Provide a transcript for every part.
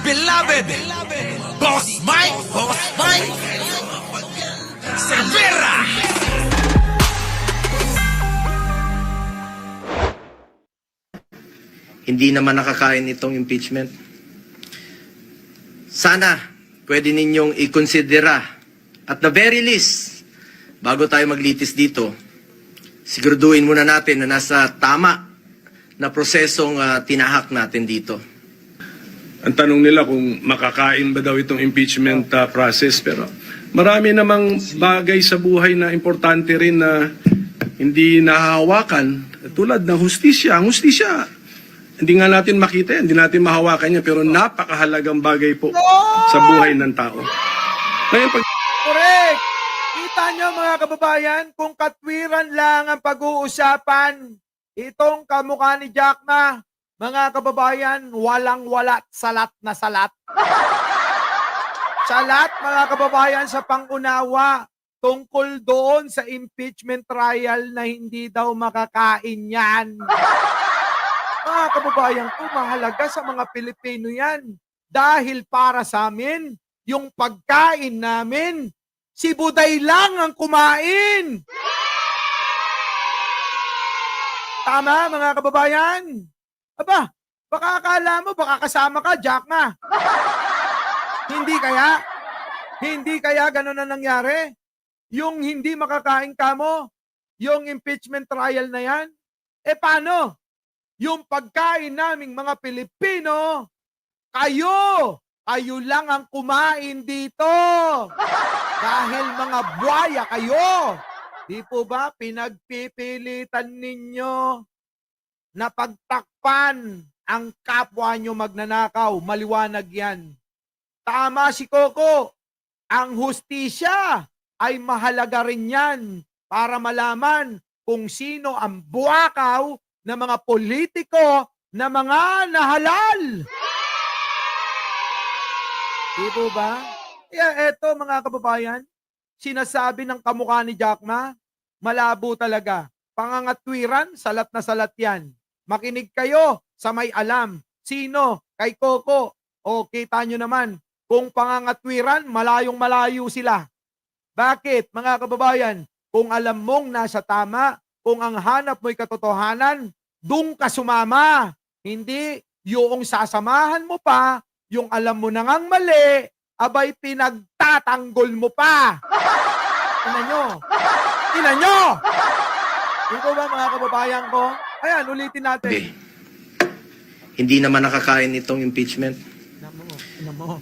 beloved Boss Mike Cervera. Hindi naman nakakain itong impeachment. Sana pwede ninyong ikonsidera at the very least, bago tayo maglitis dito, siguraduhin muna natin na nasa tama na prosesong tinahak natin dito. Ang tanong nila kung makakain ba daw itong impeachment process, pero marami namang bagay sa buhay na importante rin na hindi nahahawakan, tulad ng hustisya. Ang hustisya, hindi nga natin makita, hindi natin mahawakan niya, pero napakahalagang bagay po sa buhay ng tao. Ngayon, pag Correct! Kita nyo mga kababayan, kung katwiran lang ang pag-uusapan, itong kamukha ni Jack na, mga kababayan, walang-wala, salat na salat. Salat, mga kababayan, sa pangunawa tungkol doon sa impeachment trial na hindi daw makakain yan. Mga kababayan ko, mahalaga sa mga Pilipino yan. Dahil para sa amin, yung pagkain namin, si Buday lang ang kumain. Tama, mga kababayan? Aba, baka akala mo, baka kasama ka, Jack na. Hindi kaya? Hindi kaya ganun na nangyari? Yung hindi makakain ka mo, yung impeachment trial na yan? Eh paano? Yung pagkain naming mga Pilipino, kayo lang ang kumain dito. Dahil mga buhaya kayo. Di po ba pinagpipilitan ninyo na pagtakpan ang kapwa nyo magnanakaw? Maliwanag yan. Tama si Coco. Ang hustisya ay mahalaga rin yan para malaman kung sino ang buwakaw na mga politiko na mga nahalal. Di po ba? Kaya eto mga kababayan, sinasabi ng kamukha ni Jack Ma, malabo talaga. Pangangatwiran, salat na salat yan. Makinig kayo sa may alam. Sino? Kay Coco. O kita nyo naman, kung pangangatwiran, malayong malayo sila. Bakit mga kababayan? Kung alam mong nasa tama, kung ang hanap mo'y katotohanan, doon ka sumama. Hindi yung sasamahan mo pa, yung alam mo nang mali, abay pinagtatanggol mo pa. Ina nyo. Ina nyo! Ito ba mga kababayan ko? Ayan, ulitin natin. Okay. Hindi naman nakakain itong impeachment. Ina mo.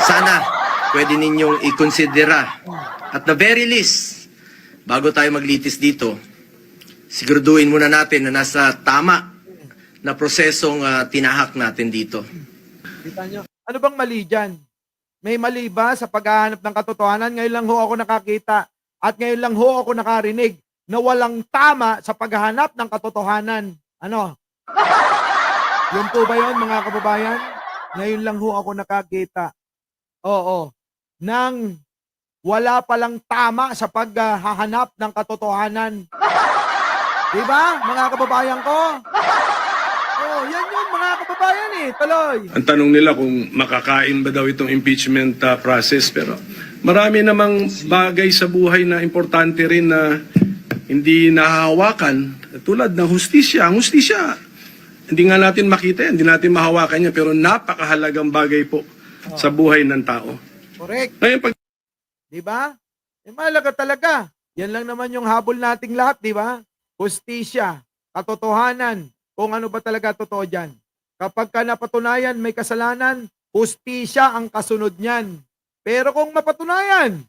Sana pwede ninyong ikonsidera at the very least, bago tayo maglitis dito, siguraduhin muna natin na nasa tama na prosesong tinahak natin dito. Kita nyo. Ano bang mali dyan? May mali ba sa paghahanap ng katotohanan? Ngayon lang ho ako nakakita at ngayon lang ho ako nakarinig na walang tama sa paghahanap ng katotohanan. Ano? Yun po ba yun mga kababayan? Ngayon lang ho ako nakakita. Oo. Nang wala palang tama sa paghahanap ng katotohanan. Diba mga kababayan ko? Oh, yan yun mga kababayan eh. Tuloy. ang tanong nila kung makakain ba daw itong impeachment process, pero marami namang bagay sa buhay na importante rin na hindi nahahawakan, tulad ng hustisya. Ang hustisya, hindi nga natin makita, hindi natin mahawakan niya, pero napakahalagang bagay po sa buhay ng tao. Correct. Ngayon, pag Di ba? Eh, mahalaga talaga. Yan lang naman yung habol nating lahat, di ba? Hustisya, katotohanan, kung ano ba talaga totoo dyan. Kapag ka napatunayan may kasalanan, hustisya ang kasunod niyan. Pero kung mapatunayan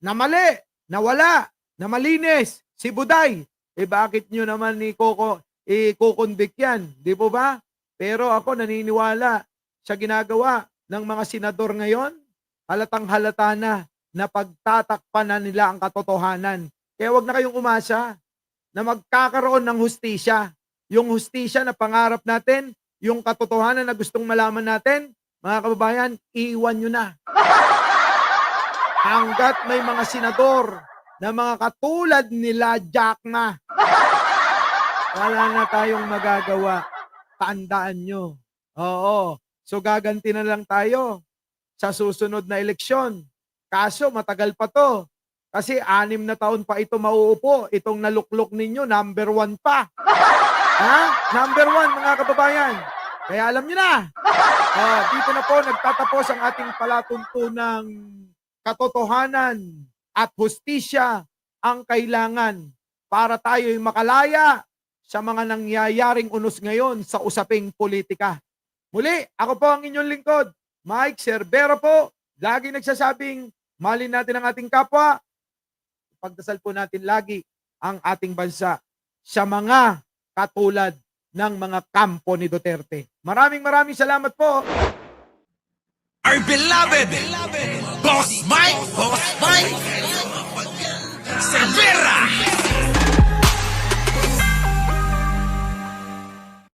na mali, na wala, na malinis, si Buday, eh bakit nyo naman ni Coco i-convict yan? Di po ba? Pero ako naniniwala sa ginagawa ng mga senador ngayon, halatang halata na pagtatakpan na nila ang katotohanan. Kaya wag na kayong umasa na magkakaroon ng hustisya. Yung hustisya na pangarap natin, yung katotohanan na gustong malaman natin, mga kababayan, iwan nyo na. Hanggat may mga senador na mga katulad nila Jack na, wala na tayong magagawa. Tandaan nyo. Oo. So gaganti na lang tayo sa susunod na eleksyon. Kaso matagal pa to. Kasi 6 na taon pa ito mauupo. Itong naluklok ninyo, number 1 pa. Ha? Number 1, mga kababayan. Kaya alam niyo na. Dito na po nagtatapos ang ating palatuntunang katotohanan at hustisya ang kailangan para tayo'y makalaya sa mga nangyayaring unos ngayon sa usaping politika. Muli, ako po ang inyong lingkod, Mike Cerbero po. Lagi nagsasabing, mahalin natin ang ating kapwa. Pagdasal po natin lagi ang ating bansa sa mga katulad ng mga kampo ni Duterte. Maraming salamat po. Our beloved Boss Mike Cervera.